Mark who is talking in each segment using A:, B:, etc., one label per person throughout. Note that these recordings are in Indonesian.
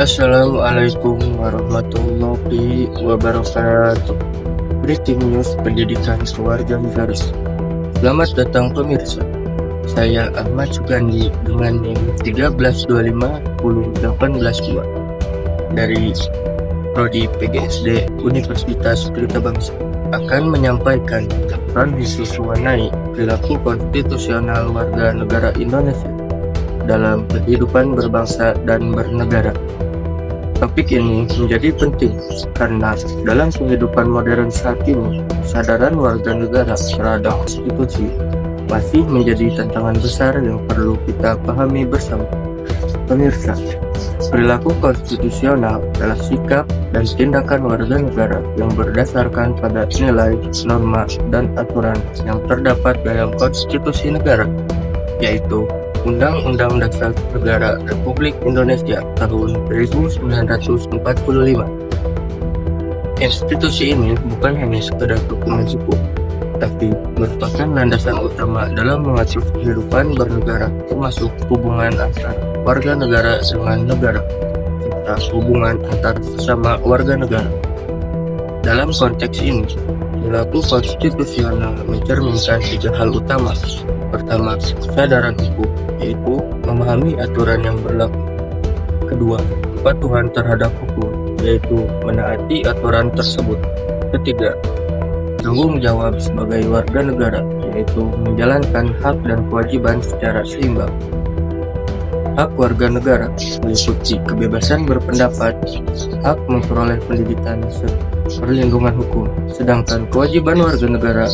A: Assalamualaikum warahmatullahi wabarakatuh. Breaking news pendidikan keluarga negara. Selamat datang pemirsa. Saya Ahmad Sugandi dengan NIM 1325018 dari Prodi PGSD Universitas Pelita Bangsa akan menyampaikan laporan khusus mengenai perilaku konstitusional warga negara Indonesia dalam kehidupan berbangsa dan bernegara. Topik ini menjadi penting karena dalam kehidupan modern saat ini, kesadaran warga negara terhadap konstitusi masih menjadi tantangan besar yang perlu kita pahami bersama. Pemirsa, perilaku konstitusional adalah sikap dan tindakan warga negara yang berdasarkan pada nilai, norma, dan aturan yang terdapat dalam konstitusi negara, yaitu Undang-Undang Dasar Negara Republik Indonesia tahun 1945. Institusi ini bukan hanya sekedar dokumen hukum, tapi merupakan landasan utama dalam mengatur kehidupan bernegara, termasuk hubungan antar warga negara dengan negara, serta hubungan antar sesama warga negara. Dalam konteks ini, perilaku konstitusional mencerminkan 3 hal utama. Pertama, kesadaran hukum, yaitu memahami aturan yang berlaku. Kedua, kepatuhan terhadap hukum, yaitu menaati aturan tersebut. Ketiga, tanggung jawab sebagai warga negara, yaitu menjalankan hak dan kewajiban secara seimbang. Hak warga negara meliputi kebebasan berpendapat, hak memperoleh pendidikan, serta perlindungan hukum. Sedangkan kewajiban warga negara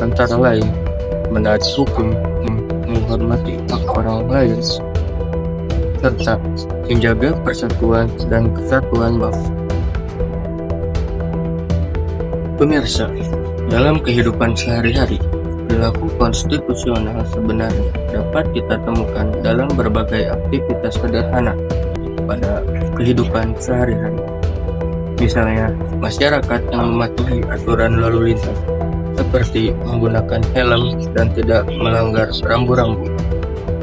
A: antara lain menaati hukum, menghormati hak orang lain, serta menjaga persatuan dan kesatuan bangsa. Pemirsa, dalam kehidupan sehari-hari, perilaku konstitusional sebenarnya dapat kita temukan dalam berbagai aktivitas sederhana pada kehidupan sehari-hari. Misalnya, masyarakat yang mematuhi aturan lalu lintas, seperti menggunakan helm dan tidak melanggar rambu-rambu.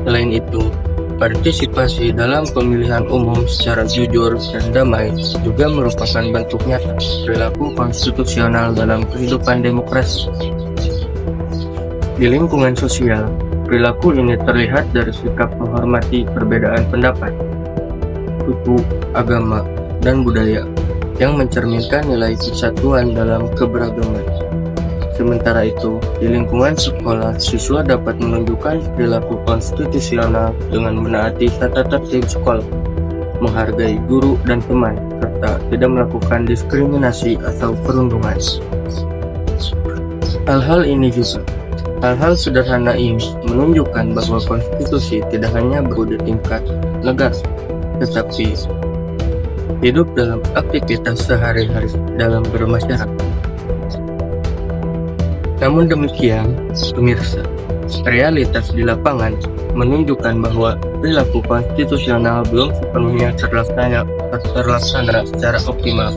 A: Selain itu, partisipasi dalam pemilihan umum secara jujur dan damai juga merupakan bentuk nyata perilaku konstitusional dalam kehidupan demokrasi. Di lingkungan sosial, perilaku ini terlihat dari sikap menghormati perbedaan pendapat, suku, agama, dan budaya yang mencerminkan nilai kesatuan dalam keberagaman. Sementara itu, di lingkungan sekolah, siswa dapat menunjukkan perilaku konstitusional dengan menaati tata tertib sekolah, menghargai guru dan teman, serta tidak melakukan diskriminasi atau perundungan. Hal-hal sederhana ini menunjukkan bahwa konstitusi tidak hanya berlaku di tingkat negara, tetapi hidup dalam aktivitas sehari-hari dalam bermasyarakat. Namun demikian, pemirsa, realitas di lapangan menunjukkan bahwa perilaku konstitusional belum sepenuhnya terlaksana secara optimal.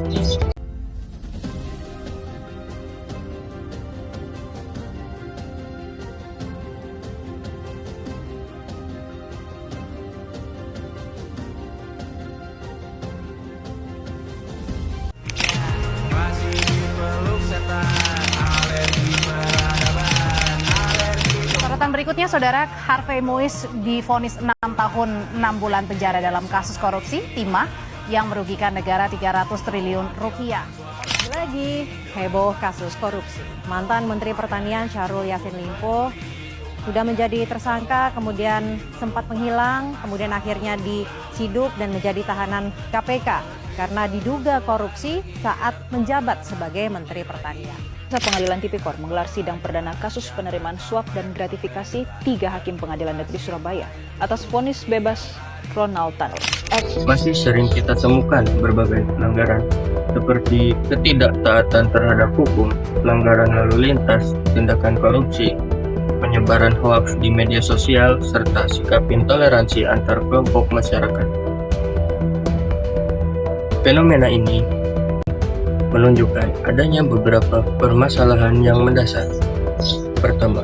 B: Berikutnya, Saudara, Harvey Muiz divonis 6 tahun 6 bulan penjara dalam kasus korupsi timah yang merugikan negara 300 triliun rupiah.
C: Lagi heboh kasus korupsi. Mantan Menteri Pertanian Syahrul Yassin Limpo sudah menjadi tersangka, kemudian sempat menghilang, kemudian akhirnya disiduk dan menjadi tahanan KPK karena diduga korupsi saat menjabat sebagai Menteri Pertanian.
D: Pengadilan Tipikor menggelar sidang perdana kasus penerimaan suap dan gratifikasi 3 hakim Pengadilan Negeri Surabaya atas vonis bebas Ronald Tanur.
A: Masih sering kita temukan berbagai pelanggaran seperti ketidaktaatan terhadap hukum, pelanggaran lalu lintas, tindakan korupsi, penyebaran hoaks di media sosial, serta sikap intoleransi antar kelompok masyarakat. Fenomena ini menunjukkan adanya beberapa permasalahan yang mendasar. Pertama,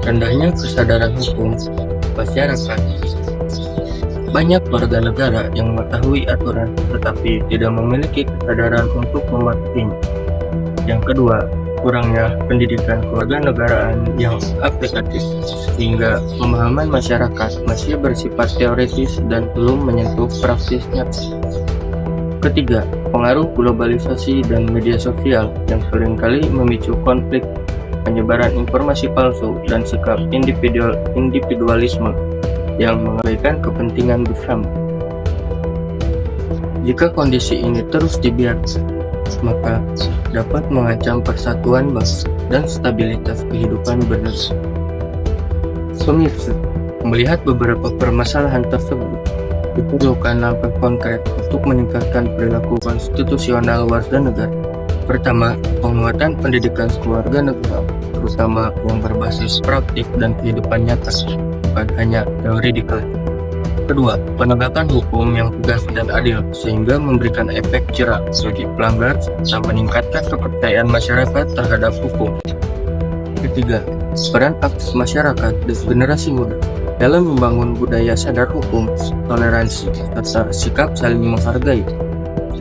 A: rendahnya kesadaran hukum masyarakat. Banyak warga negara yang mengetahui aturan tetapi tidak memiliki kesadaran untuk mematuhinya. Yang kedua, kurangnya pendidikan kewarganegaraan yang aplikatif, sehingga pemahaman masyarakat masih bersifat teoritis dan belum menyentuh praktisnya. Ketiga, pengaruh globalisasi dan media sosial yang seringkali memicu konflik, penyebaran informasi palsu, dan sikap individualisme yang mengabaikan kepentingan bersama. Jika kondisi ini terus dibiarkan, maka dapat mengancam persatuan bangsa dan stabilitas kehidupan bernegara. Pemirsa, melihat beberapa permasalahan tersebut, diperlukan langkah konkret untuk meningkatkan perilaku konstitusional warga negara. Pertama, penguatan pendidikan kewarganegaraan, terutama yang berbasis praktik dan kehidupan nyata, bukan hanya teori di kelas. Kedua, penegakan hukum yang tegas dan adil sehingga memberikan efek jera bagi pelanggar serta meningkatkan kepercayaan masyarakat terhadap hukum. Ketiga, peran aktif masyarakat dan generasi muda dalam membangun budaya sadar hukum, toleransi, serta sikap saling menghargai.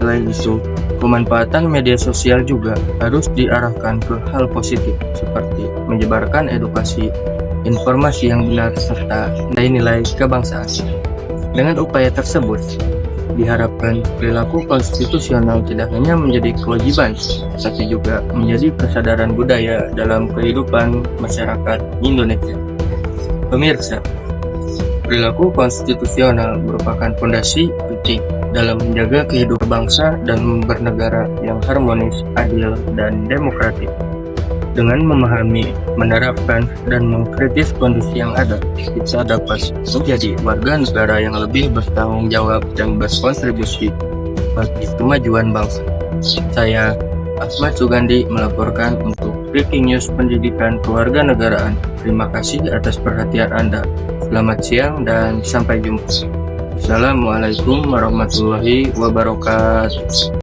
A: Selain itu, pemanfaatan media sosial juga harus diarahkan ke hal positif seperti menyebarkan edukasi, informasi yang benar, serta nilai-nilai kebangsaan. Dengan upaya tersebut, diharapkan perilaku konstitusional tidak hanya menjadi kewajiban, tapi juga menjadi kesadaran budaya dalam kehidupan masyarakat Indonesia. Pemirsa, perilaku konstitusional merupakan fondasi penting dalam menjaga kehidupan bangsa dan bernegara yang harmonis, adil, dan demokratik. Dengan memahami, menerapkan, dan mengkritis kondisi yang ada, kita dapat menjadi warga negara yang lebih bertanggung jawab dan berkontribusi bagi kemajuan bangsa. Saya, Ahmad Sugandi, melaporkan untuk Breaking News Pendidikan Kewarganegaraan. Terima kasih atas perhatian Anda. Selamat siang dan sampai jumpa. Assalamualaikum warahmatullahi wabarakatuh.